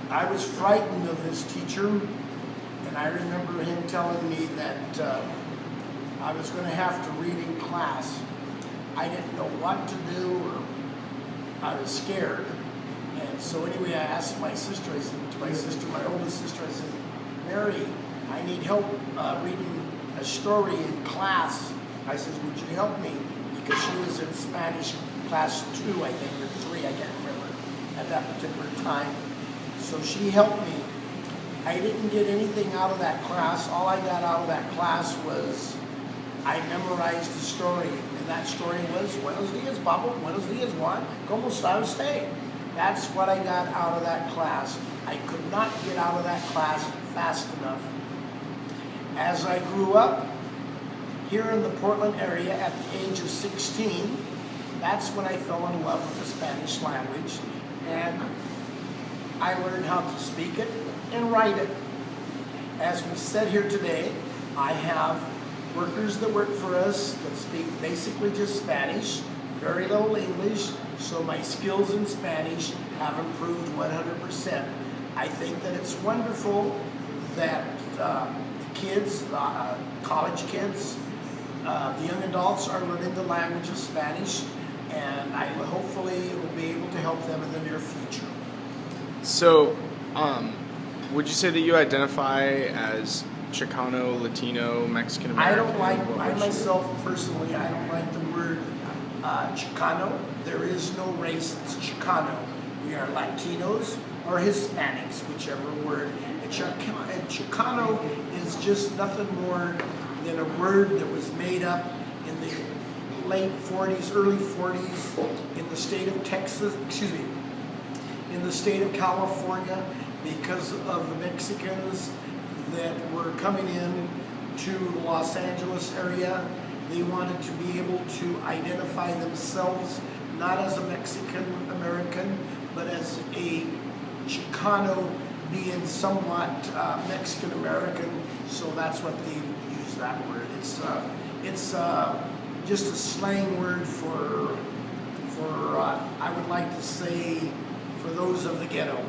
I was frightened of this teacher, and I remember him telling me that I was going to have to read in class. I didn't know what to do, or I was scared. And so anyway, I asked my sister, I said to my sister, my oldest sister, I said, Mary, I need help reading a story in class. I said, would you help me? Because she was in Spanish class 2, I think, or 3, I can't remember at that particular time. So she helped me. I didn't get anything out of that class. All I got out of that class was I memorized the story. And that story was, Buenos dias, Pablo, Buenos dias, Juan, ¿cómo está usted? That's what I got out of that class. I could not get out of that class fast enough. As I grew up here in the Portland area at the age of 16, that's when I fell in love with the Spanish language, and I learned how to speak it and write it. As we said here today, I have workers that work for us that speak basically just Spanish, very little English, so my skills in Spanish have improved 100%. I think that it's wonderful that kids, college kids, the young adults are learning the language of Spanish, and I will hopefully will be able to help them in the near future. So, would you say that you identify as Chicano, Latino, Mexican American? I myself personally, I don't like the word Chicano. There is no race that's Chicano. We are Latinos or Hispanics, whichever word. Chicano is just nothing more than a word that was made up in the late 40s, early 40s in the state of Texas, in the state of California, because of the Mexicans that were coming in to the Los Angeles area. They wanted to be able to identify themselves not as a Mexican American, but as a Chicano, being somewhat Mexican American. So that's what they use that word. It's just a slang word for I would like to say, for those of the ghetto.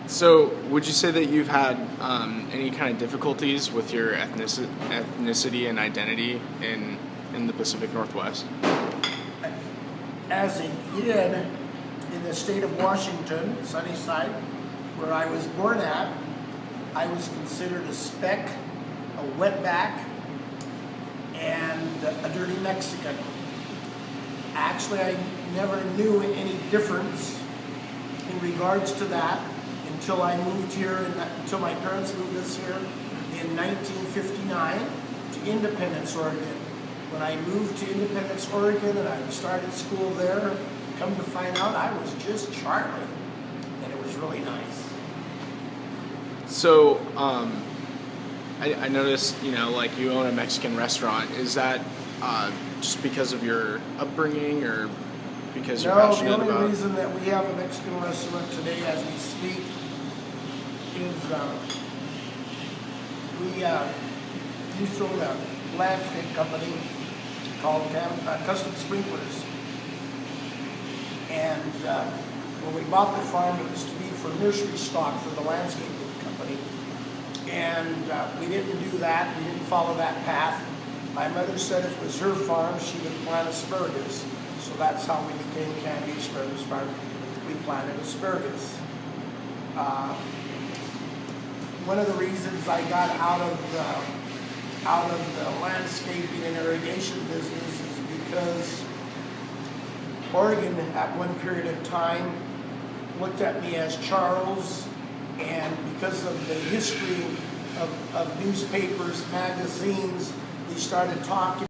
So, would you say that you've had any kind of difficulties with your ethnicity and identity in the Pacific Northwest? As a kid in the state of Washington, Sunnyside, where I was born at, I was considered a speck, a wetback, and a dirty Mexican. Actually, I never knew any difference in regards to that until I moved here, until my parents moved us here in 1959 to Independence, Oregon. When I moved to Independence, Oregon, and I started school there, come to find out I was just Charlie, and it was really nice. So, I noticed, like you own a Mexican restaurant. Is that just because of your upbringing, or because you're passionate about? No, the only reason that we have a Mexican restaurant today as we speak is we used to own a landscape company called Custom Sprinklers. And when we bought the farm, it was to be for nursery stock for the landscape company. And we didn't do that. We didn't follow that path. My mother said if it was her farm, she would plant asparagus. So that's how we became Canby Asparagus Farm. We planted asparagus. One of the reasons I got out of the landscaping and irrigation business is because Oregon at one period of time looked at me as Charles, and because of the history of newspapers, magazines, they started talking